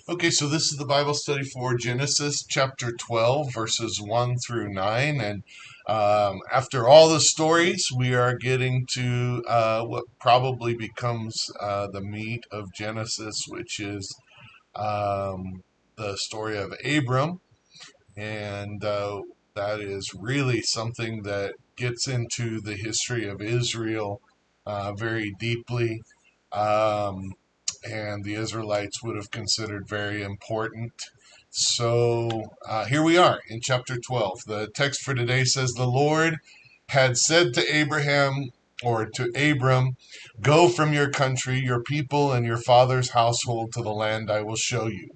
Okay, so this is the Bible study for Genesis chapter 12, verses 1 through 9. And after all the stories, we are getting to what probably becomes the meat of Genesis, which is the story of Abram. And that is really something that gets into the history of Israel very deeply. Um, and the Israelites would have considered very important. So here we are in chapter 12. The text for today says, "The Lord had said to Abraham, or to Abram, go from your country, your people, and your father's household to the land I will show you.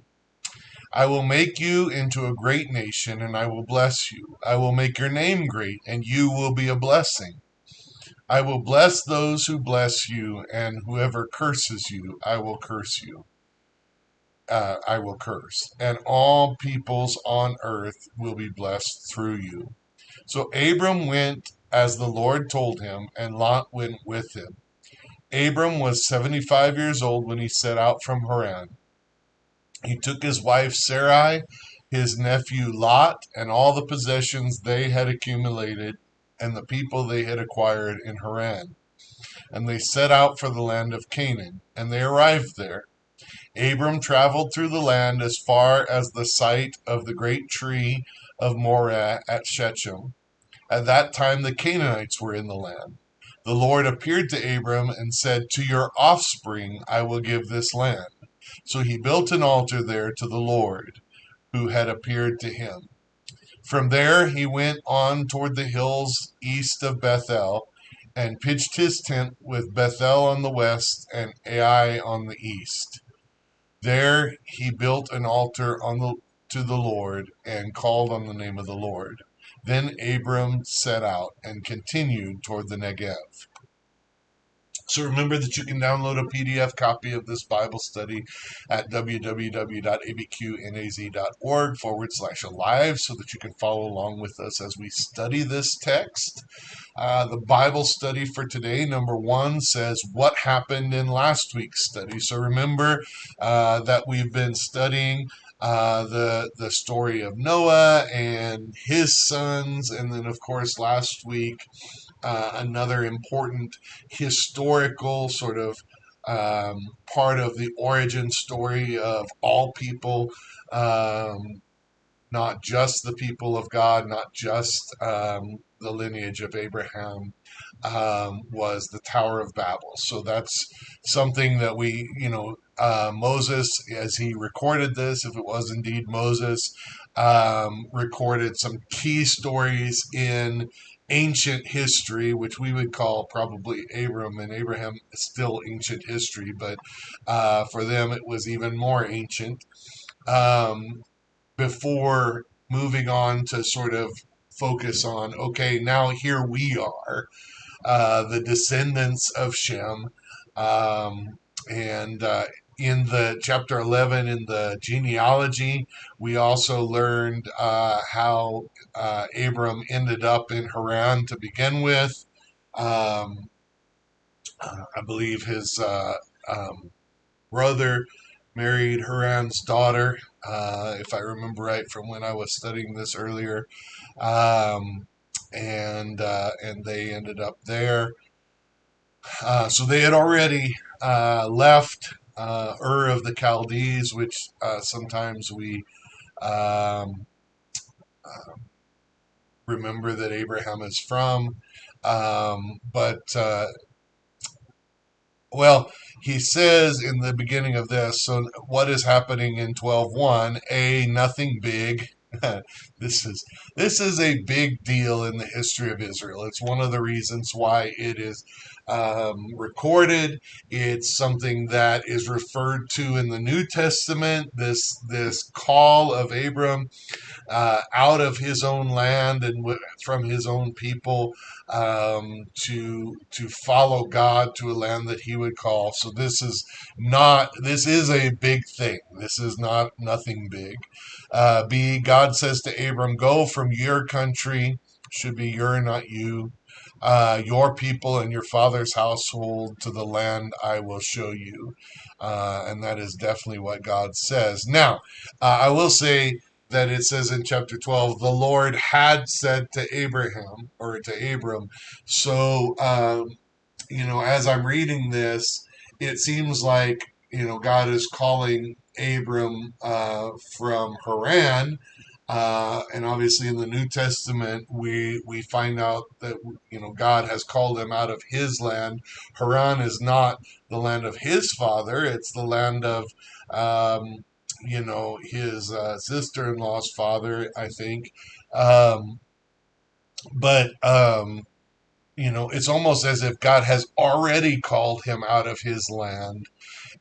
I will make you into a great nation, and I will bless you. I will make your name great, and you will be a blessing. I will bless those who bless you, and whoever curses you, I will curse, and all peoples on earth will be blessed through you." So Abram went as the Lord told him, and Lot went with him. Abram was 75 years old when he set out from Haran. He took his wife Sarai, his nephew Lot, and all the possessions they had accumulated, and the people they had acquired in Haran. And they set out for the land of Canaan, and they arrived there. Abram traveled through the land as far as the site of the great tree of Moreh at Shechem. At that time the Canaanites were in the land. The Lord appeared to Abram and said, "To your offspring I will give this land." So he built an altar there to the Lord, who had appeared to him. From there he went on toward the hills east of Bethel, and pitched his tent with Bethel on the west and Ai on the east. There he built an altar to the Lord and called on the name of the Lord. Then Abram set out and continued toward the Negev. So remember that you can download a PDF copy of this Bible study at www.abqnaz.org/alive so that you can follow along with us as we study this text. The Bible study for today, number one, says what happened in last week's study. So remember that we've been studying the story of Noah and his sons, and then of course last week another important historical sort of part of the origin story of all people, um, not just the people of God, not just the lineage of Abraham, was the Tower of Babel. So that's something that Moses, as he recorded this, if it was indeed Moses, recorded some key stories in ancient history, which we would call probably Abram and Abraham still ancient history, but for them it was even more ancient. Um, Before moving on to sort of focus on, okay, now here we are, the descendants of Shem. And In the chapter 11, in the genealogy, we also learned how Abram ended up in Haran to begin with. Um, I believe his brother married Haran's daughter, if I remember right from when I was studying this earlier, um, and they ended up there. So they had already left Ur of the Chaldees, which sometimes we um, remember that Abraham is from. But Well, he says in the beginning of this, so what is happening in 12:1? Nothing big. this is this is a big deal in the history of Israel. It's one of the reasons why it is recorded. It's something that is referred to in the New Testament. This call of Abram out of his own land and from his own people, to follow God to a land that He would call. So this is a big thing. This is not nothing big. B, God says to Abram, "Go from your country," should be your, not you, your people and your father's household to the land I will show you. And that is definitely what God says. Now, I will say that it says in chapter 12, the Lord had said to Abraham or to Abram. So, as I'm reading this, it seems like, God is calling Abram from Haran. And obviously in the New Testament, we find out that, God has called him out of his land. Haran is not the land of his father, it's the land of, his sister in law's father, I think. Um, but it's almost as if God has already called him out of his land,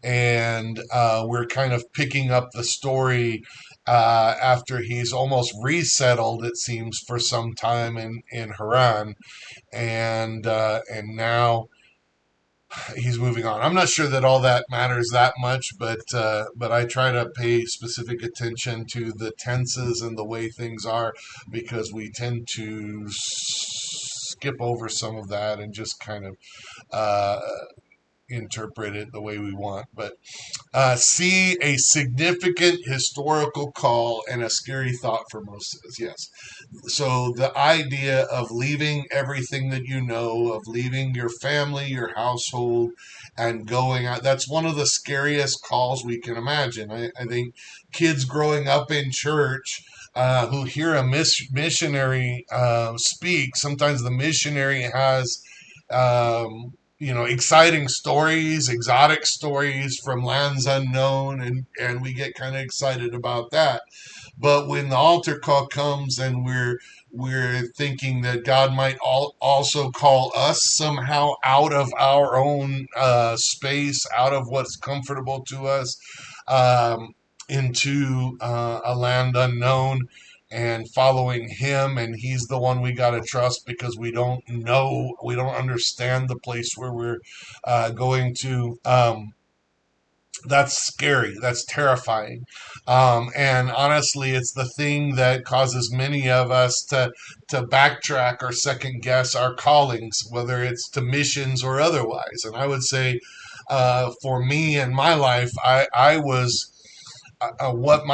and we're kind of picking up the story after he's almost resettled, it seems, for some time in Haran, and now he's moving on. I'm not sure that all that matters that much, but I try to pay specific attention to the tenses and the way things are, because we tend to skip over some of that and just kind of uh, interpret it the way we want. But C, a significant historical call and a scary thought for most of us. Yes. So the idea of leaving everything that you know, of leaving your family, your household, and going out, that's one of the scariest calls we can imagine. I think kids growing up in church who hear a missionary speak, sometimes the missionary has exciting stories, exotic stories from lands unknown, and we get kind of excited about that. But when the altar call comes and we're thinking that God might also call us somehow out of our own space, out of what's comfortable to us, um, into a land unknown, and following him, and he's the one we got to trust, because we don't know, we don't understand the place where we're going to. That's scary. That's terrifying. And honestly, it's the thing that causes many of us to backtrack or second guess our callings, whether it's to missions or otherwise. And I would say, for me in my life, I was what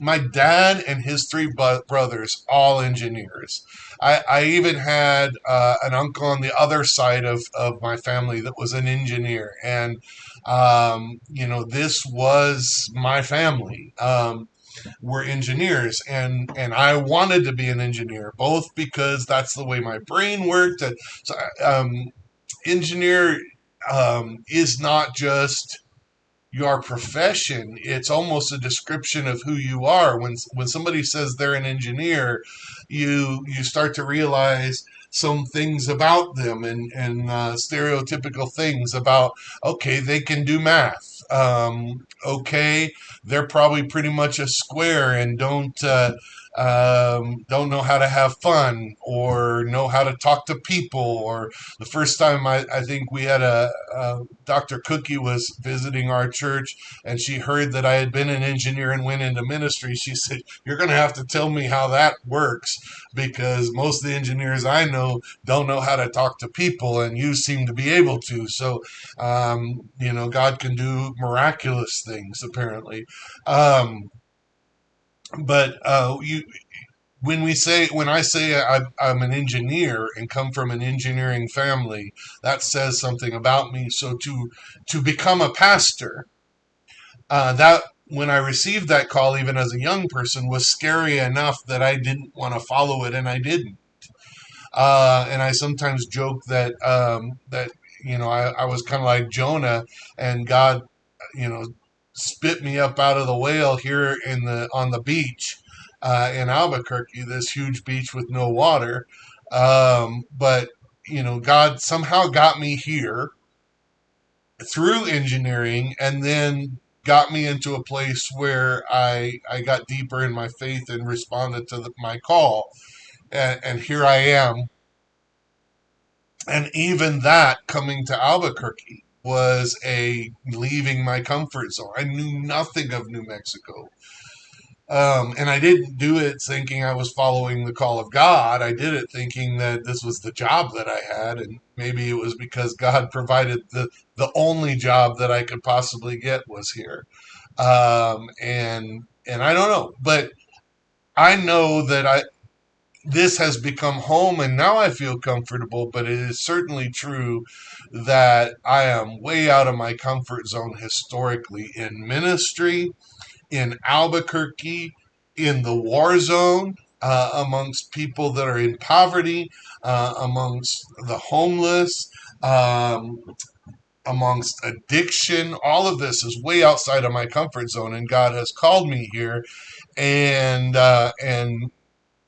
my dad and his three brothers, all engineers. I even had an uncle on the other side of my family that was an engineer, and this was my family. Were engineers, and I wanted to be an engineer, both because that's the way my brain worked. So, engineer is not just your profession, it's almost a description of who you are. When somebody says they're an engineer, you start to realize some things about them, and stereotypical things about, okay, they can do math, okay, they're probably pretty much a square and don't know how to have fun or know how to talk to people. Or the first time I think we had Dr. Cookie was visiting our church, and she heard that I had been an engineer and went into ministry. She said, "You're going to have to tell me how that works, because most of the engineers I know don't know how to talk to people, and you seem to be able to." So, God can do miraculous things, apparently. Um, but when I say I'm an engineer and come from an engineering family, that says something about me. So to become a pastor, that when I received that call, even as a young person, was scary enough that I didn't want to follow it, and I didn't. And I sometimes joke that I was kind of like Jonah, and God, you know, spit me up out of the whale here on the beach in Albuquerque, this huge beach with no water. But God somehow got me here through engineering, and then got me into a place where I got deeper in my faith and responded to my call, and here I am. And even that, coming to Albuquerque, was a leaving my comfort zone. I knew nothing of New Mexico. And I didn't do it thinking I was following the call of God. I did it thinking that this was the job that I had, and maybe it was because God provided the only job that I could possibly get was here. And I don't know, but I know that I this has become home, and now I feel comfortable. But it is certainly true that I am way out of my comfort zone historically in ministry, in Albuquerque, in the war zone, amongst people that are in poverty, amongst the homeless, um, amongst addiction. All of this is way outside of my comfort zone, and God has called me here, and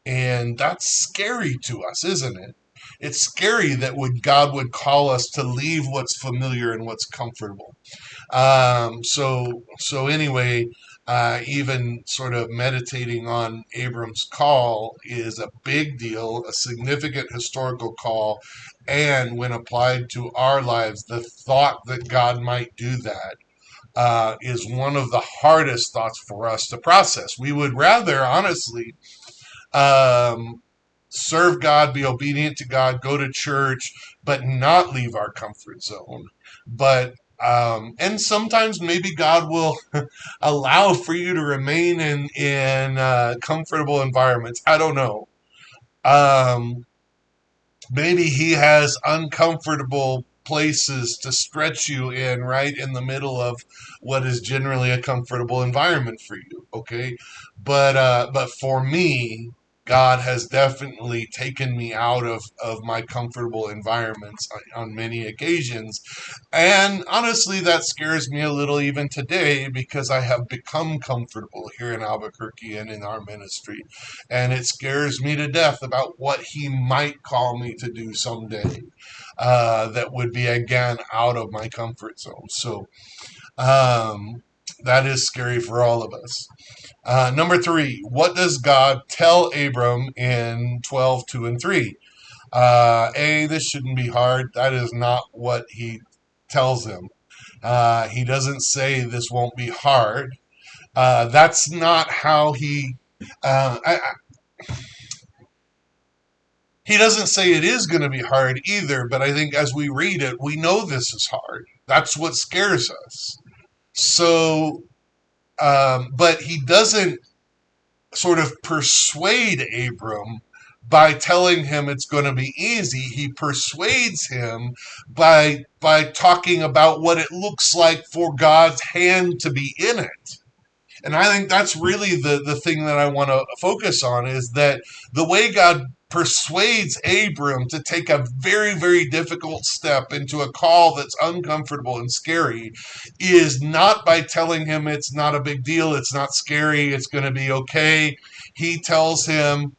and that's scary to us, isn't it? It's scary that God would call us to leave what's familiar and what's comfortable. So anyway, even sort of meditating on Abram's call is a big deal, a significant historical call, and when applied to our lives, the thought that God might do that is one of the hardest thoughts for us to process. We would rather, honestly, um, serve God, be obedient to God, go to church, but not leave our comfort zone. But and sometimes maybe God will allow for you to remain in comfortable environments. I don't know. Um, Maybe he has uncomfortable places to stretch you in right in the middle of what is generally a comfortable environment for you, okay? But for me, God has definitely taken me out of my comfortable environments on many occasions, and honestly, that scares me a little even today because I have become comfortable here in Albuquerque and in our ministry. And it scares me to death about what he might call me to do someday, that would be, again, out of my comfort zone. So that is scary for all of us. Number three, what does God tell Abram in 12:2 and 3? This shouldn't be hard. That is not what he tells him. He doesn't say this won't be hard. That's not how he doesn't say it is going to be hard either, but I think as we read it, we know this is hard. That's what scares us. So, but he doesn't sort of persuade Abram by telling him it's going to be easy. He persuades him by talking about what it looks like for God's hand to be in it. And I think that's really the thing that I want to focus on, is that the way God persuades Abram to take a very, very difficult step into a call that's uncomfortable and scary is not by telling him it's not a big deal, it's not scary, it's going to be okay. He tells him,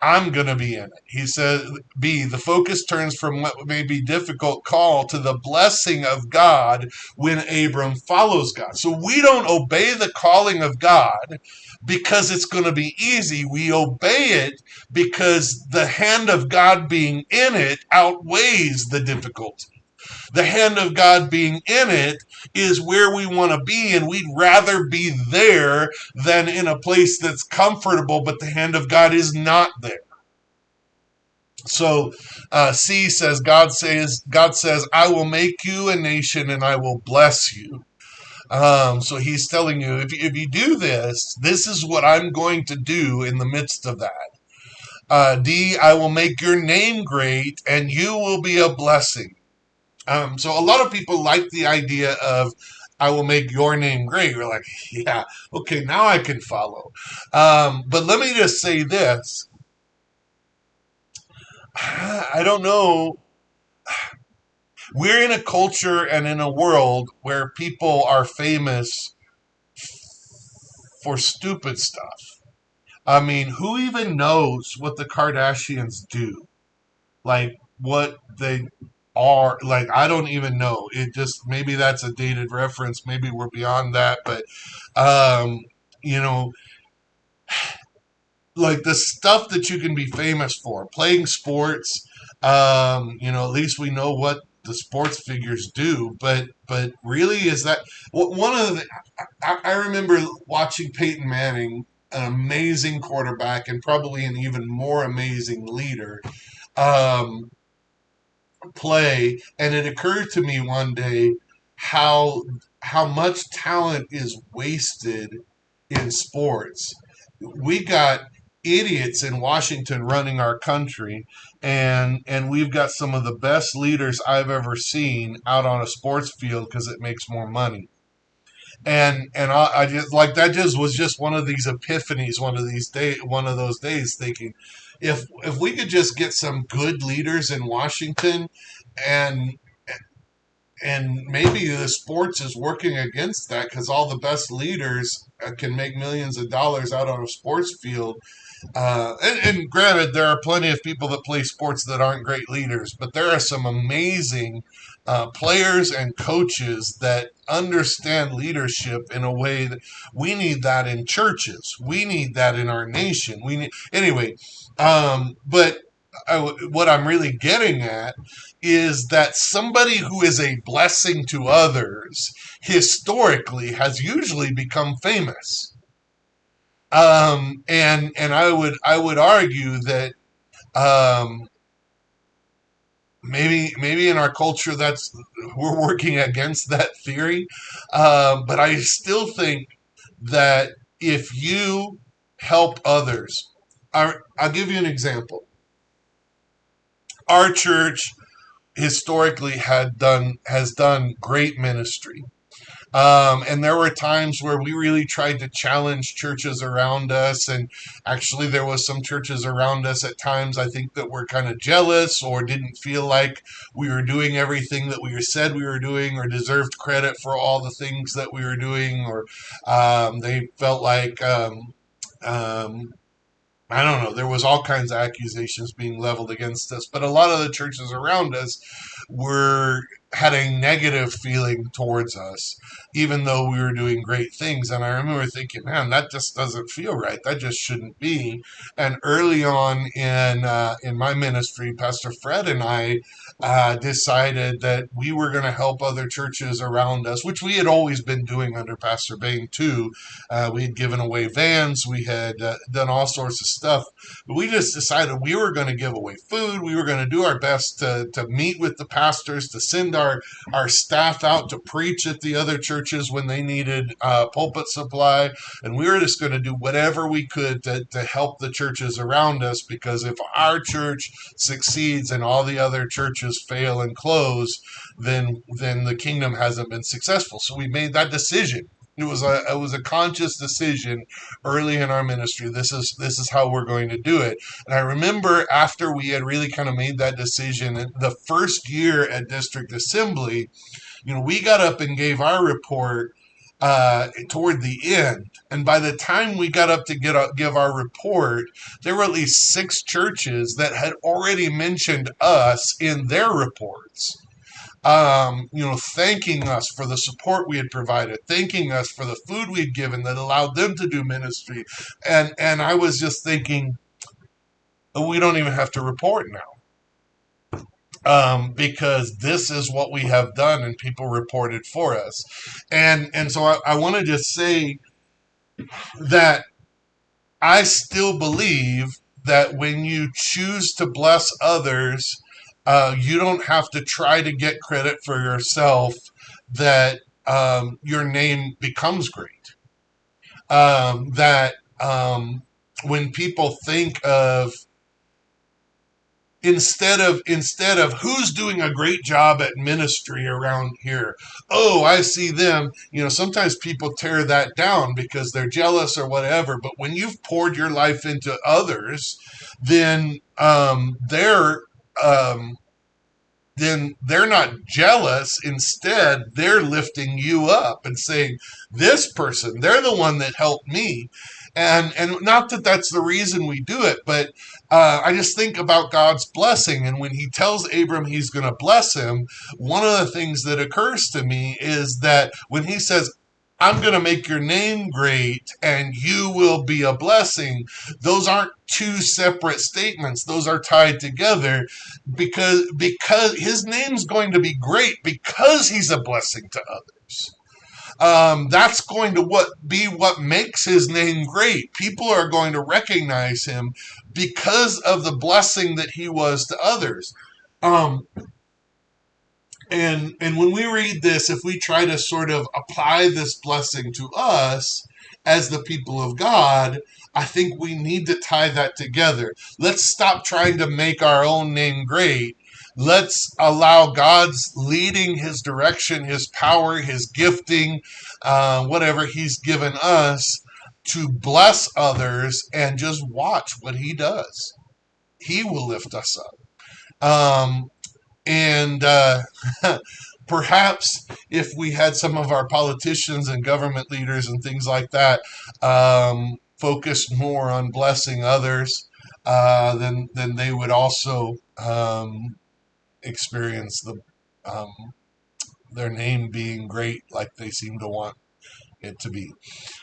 I'm going to be in it. He says, B, the focus turns from what may be difficult call to the blessing of God when Abram follows God. So we don't obey the calling of God because it's going to be easy. We obey it because the hand of God being in it outweighs the difficulty. The hand of God being in it is where we want to be, and we'd rather be there than in a place that's comfortable, but the hand of God is not there. So C says, God says, I will make you a nation and I will bless you. So he's telling you, if you do this, this is what I'm going to do in the midst of that. D, I will make your name great and you will be a blessing. So a lot of people like the idea of, I will make your name great. We're like, yeah, okay, now I can follow. But let me just say this. I don't know. We're in a culture and in a world where people are famous for stupid stuff. I mean, who even knows what the Kardashians do? Like, what they are. Like, I don't even know. It just, maybe that's a dated reference. Maybe we're beyond that. But, um, you know, like the stuff that you can be famous for, playing sports. At least we know the sports figures do, but really is that one of the I remember watching Peyton Manning, an amazing quarterback and probably an even more amazing leader, um, play, and it occurred to me one day how how much talent is wasted in sports. We got idiots in Washington running our country, and we've got some of the best leaders I've ever seen out on a sports field because it makes more money. And I just like that just was just one of these epiphanies, one of those days, thinking if we could just get some good leaders in Washington, and and maybe the sports is working against that because all the best leaders can make millions of dollars out on a sports field. And granted, there are plenty of people that play sports that aren't great leaders, but there are some amazing players and coaches that understand leadership in a way that we need that in churches. We need that in our nation. We need anyway. But what I'm really getting at is that somebody who is a blessing to others historically has usually become famous. And I would argue that um, maybe in our culture that's we're working against that theory, but I still think that if you help others, I'll give you an example. Our church historically has done great ministry. And there were times where we really tried to challenge churches around us. And actually, there was some churches around us at times, I think, that were kind of jealous or didn't feel like we were doing everything that we said we were doing or deserved credit for all the things that we were doing. Or they felt like um, I don't know. There was all kinds of accusations being leveled against us, but a lot of the churches around us were had a negative feeling towards us, even though we were doing great things. And I remember thinking, man, that just doesn't feel right. That just shouldn't be. And early on in my ministry, Pastor Fred and I decided that we were going to help other churches around us, which we had always been doing under Pastor Bain too. We had given away vans, we had done all sorts of stuff, but we just decided we were going to give away food. We were going to do our best to meet with the pastors, to send our staff out to preach at the other churches when they needed pulpit supply. And we were just going to do whatever we could to help the churches around us, because if our church succeeds and all the other churches fail and close, then the kingdom hasn't been successful. So we made that decision. It was a conscious decision early in our ministry. This is how we're going to do it. And I remember after we had really kind of made that decision, the first year at district assembly, we got up and gave our report toward the end. And by the time we got up to give our report, there were at least 6 churches that had already mentioned us in their reports, thanking us for the support we had provided, thanking us for the food we'd given that allowed them to do ministry. And I was just thinking, oh, we don't even have to report now, because this is what we have done and people reported for us. And so I want to just say that I still believe that when you choose to bless others, you don't have to try to get credit for yourself, that your name becomes great. That when people think of, instead of who's doing a great job at ministry around here, oh, I see them, sometimes people tear that down because they're jealous or whatever. But when you've poured your life into others, then um, they're not jealous. Instead, they're lifting you up and saying, this person, they're the one that helped me. And not that that's the reason we do it, but I just think about God's blessing. And when he tells Abram he's going to bless him, one of the things that occurs to me is that when he says, I'm going to make your name great and you will be a blessing. Those aren't two separate statements. Those are tied together because his name's going to be great because he's a blessing to others. That's going to be what makes his name great. People are going to recognize him because of the blessing that he was to others. Um, and when we read this, if we try to sort of apply this blessing to us as the people of God, I think we need to tie that together. Let's stop trying to make our own name great. Let's allow God's leading, his direction, his power, his gifting, whatever he's given us to bless others and just watch what he does. He will lift us up. And perhaps if we had some of our politicians and government leaders and things like that focused more on blessing others, then they would also experience um, their name being great like they seem to want it to be.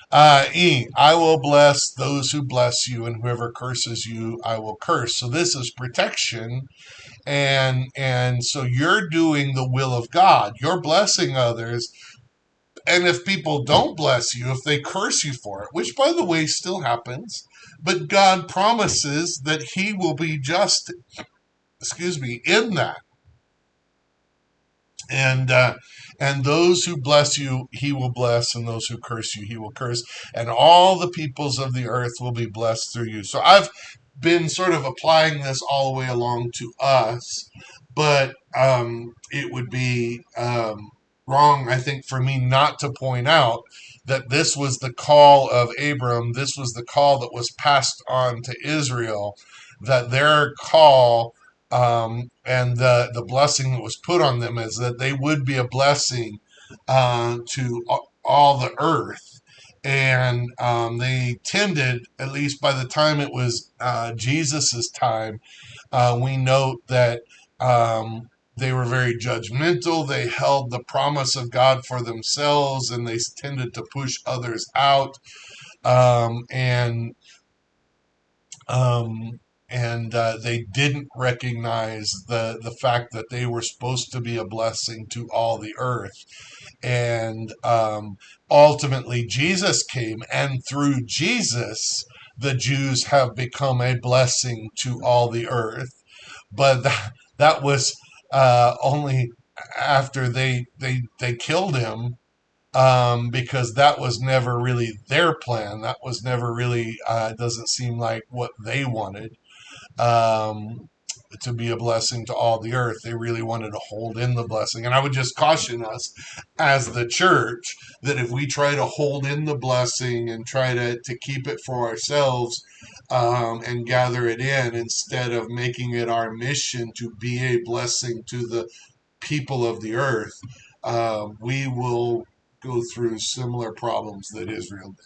I will bless those who bless you, and whoever curses you, I will curse. So this is protection, and so you're doing the will of God. You're blessing others, and if people don't bless you, if they curse you for it, which by the way still happens, but God promises that He will be just, in that. And and those who bless you, He will bless, and those who curse you, He will curse, and all the peoples of the earth will be blessed through you. So I've been sort of applying this all the way along to us, but it would be wrong, I think, for me not to point out that this was the call of Abram. This was the call that was passed on to Israel. That their call and the blessing that was put on them is that they would be a blessing to all the earth. And they tended, at least by the time it was Jesus's time, we note that they were very judgmental. They held the promise of God for themselves, and they tended to push others out. Um, and um, and they didn't recognize the fact that they were supposed to be a blessing to all the earth. And ultimately, Jesus came, and through Jesus, the Jews have become a blessing to all the earth. But that was only after they killed him, because that was never really their plan. That was never really, doesn't seem like what they wanted, um, to be a blessing to all the earth. They really wanted to hold in the blessing. And I would just caution us as the church that if we try to hold in the blessing and try to keep it for ourselves, and gather it in instead of making it our mission to be a blessing to the people of the earth, we will go through similar problems that Israel did.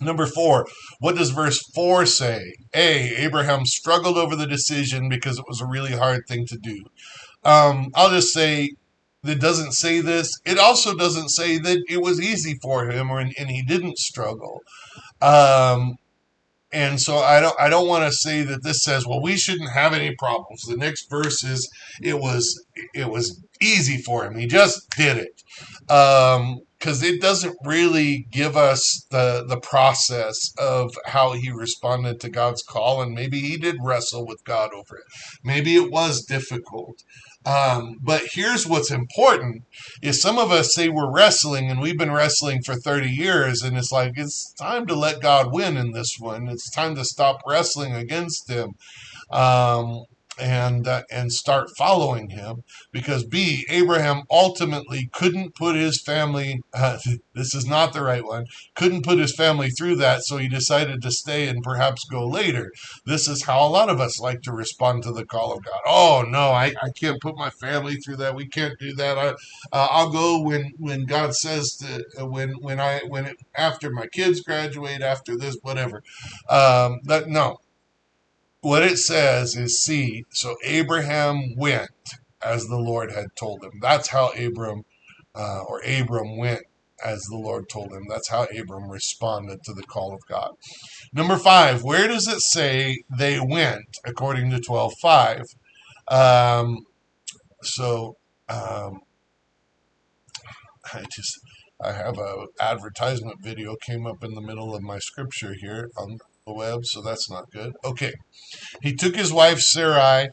Number four, what does verse 4 say? A. Abraham struggled over the decision because it was a really hard thing to do. I'll just say it doesn't say this. It also doesn't say that it was easy for him and he didn't struggle. Um, and so I don't want to say that this says, well, we shouldn't have any problems. The next verse is it was easy for him. He just did it. Because it doesn't really give us the process of how he responded to God's call, and maybe he did wrestle with God over it. Maybe it was difficult. But here's what's important is some of us say we're wrestling and we've been wrestling for 30 years, and it's like it's time to let God win in this one. It's time to stop wrestling against him, um, and start following him, because B, Abraham ultimately couldn't put his family, this is not the right one, couldn't put his family through that, so he decided to stay and perhaps go later. This is how a lot of us like to respond to the call of God. Oh no, I can't put my family through that. We can't do that. I'll go when God says to, when after my kids graduate, after this, whatever. That no, what it says is, see, so Abraham went as the Lord had told him. That's how Abram went. as the Lord told him. That's how Abram responded to the call of God. Number 5, where does it say they went according to 12:5? Um, so um, I just I have a advertisement video came up in the middle of my scripture here on the web, so that's not good. Okay. He took his wife Sarai,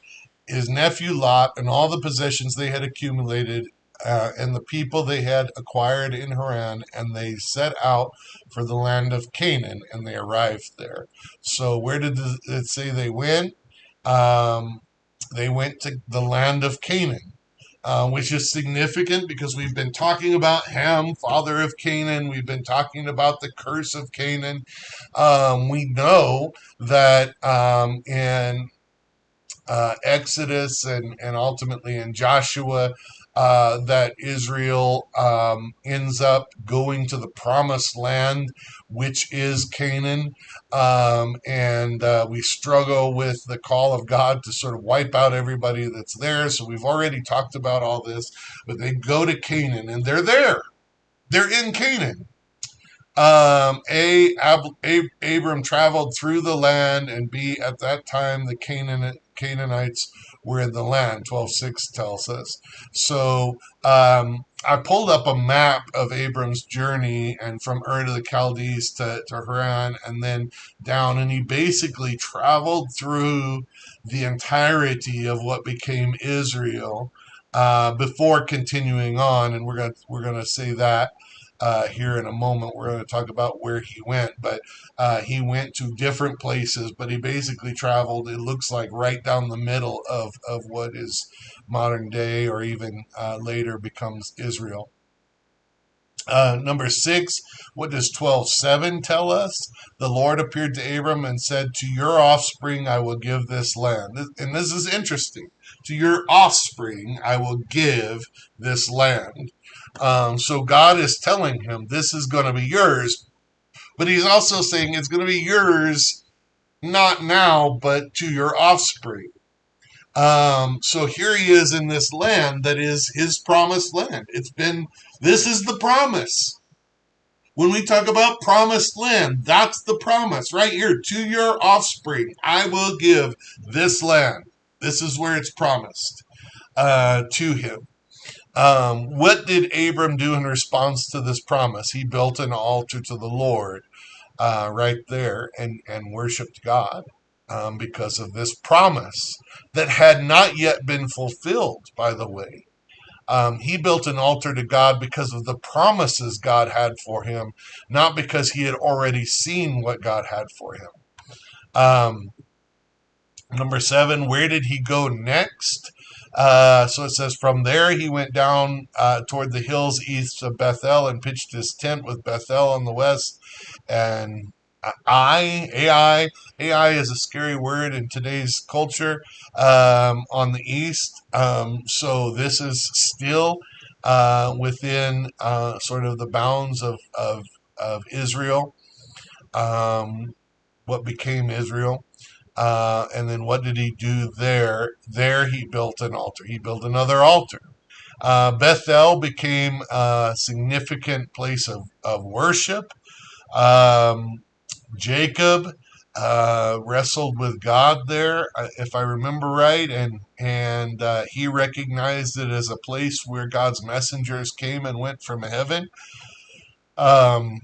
his nephew Lot, and all the possessions they had accumulated, and the people they had acquired in Haran, and they set out for the land of Canaan, and they arrived there. So where did it say they went? Um, they went to the land of Canaan. Which is significant because we've been talking about Ham, father of Canaan. We've been talking about the curse of Canaan. We know that in Exodus and ultimately in Joshua, that Israel ends up going to the promised land, which is Canaan. And we struggle with the call of God to sort of wipe out everybody that's there. So we've already talked about all this, but they go to Canaan and they're there. They're in Canaan. Abram traveled through the land, and B, at that time the Canaanites were in the land. 12:6 tells us. So I pulled up a map of Abram's journey, and from Ur to the Chaldees to Haran, and then down, and he basically traveled through the entirety of what became Israel before continuing on, and we're gonna say that here in a moment. We're going to talk about where he went, but he went to different places, but he basically traveled, it looks like, right down the middle of what is modern day or even later becomes Israel. Number 6, what does 12:7 tell us? The Lord appeared to Abram and said, to your offspring I will give this land. And this is interesting. To your offspring I will give this land. So God is telling him this is going to be yours, but he's also saying it's going to be yours not now, but to your offspring. So here he is in this land that is his promised land. This is the promise. When we talk about promised land, that's the promise right here. To your offspring, I will give this land. This is where it's promised to him. What did Abram do in response to this promise? He built an altar to the Lord right there and worshiped God because of this promise that had not yet been fulfilled, by the way. He built an altar to God because of the promises God had for him, not because he had already seen what God had for him. Number 7, where did he go next? So it says, from there he went down toward the hills east of Bethel and pitched his tent with Bethel on the west. And AI is a scary word in today's culture on the east. So this is still within sort of the bounds of Israel, what became Israel. And then what did he do there? There he built an altar. He built another altar. Bethel became a significant place of worship. Um, Jacob wrestled with God there, if I remember right, and he recognized it as a place where God's messengers came and went from heaven. Um,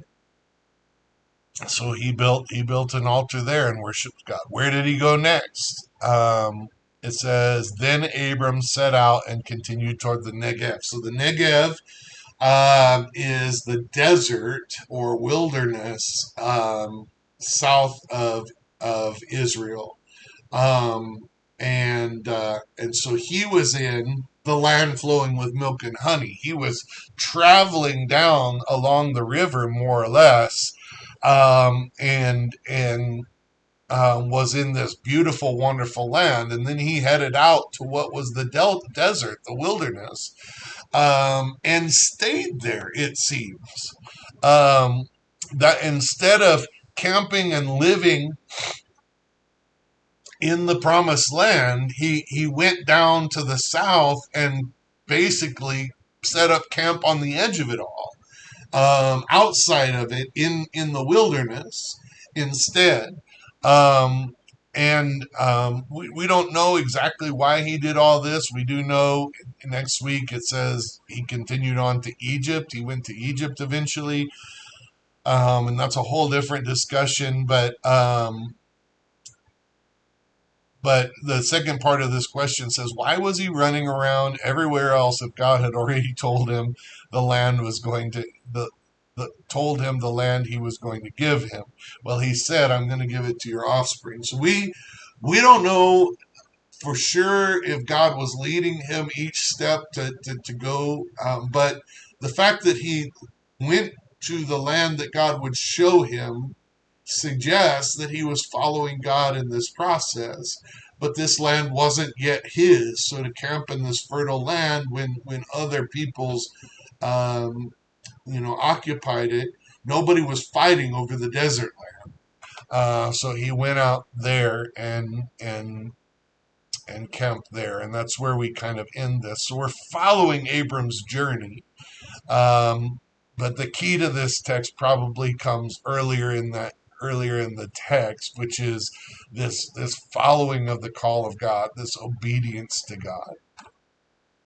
so he built an altar there and worshipped God. Where did he go next? It says, then Abram set out and continued toward the Negev. So the Negev is the desert or wilderness south of Israel, and so he was in the land flowing with milk and honey. He was traveling down along the river more or less, and was in this beautiful, wonderful land. And then he headed out to what was the desert, the wilderness, and stayed there, it seems. That instead of camping and living in the promised land, he went down to the south and basically set up camp on the edge of it all. outside of it in the wilderness instead. Um, we don't know exactly why he did all this. We do know next week it says he continued on to Egypt. He went to Egypt eventually, and that's a whole different discussion. But the second part of this question says, why was he running around everywhere else if God had already told him the land was going to told him the land he was going to give him? Well, he said, I'm going to give it to your offspring. So we don't know for sure if God was leading him each step to go, but the fact that he went to the land that God would show him suggests that he was following God in this process. But this land wasn't yet his, so to camp in this fertile land when other peoples, um, occupied it, nobody was fighting over the desert land. So he went out there and camped there, and that's where we kind of end this. So we're following Abram's journey. Um, but the key to this text probably comes earlier in the text, which is this following of the call of God, this obedience to God.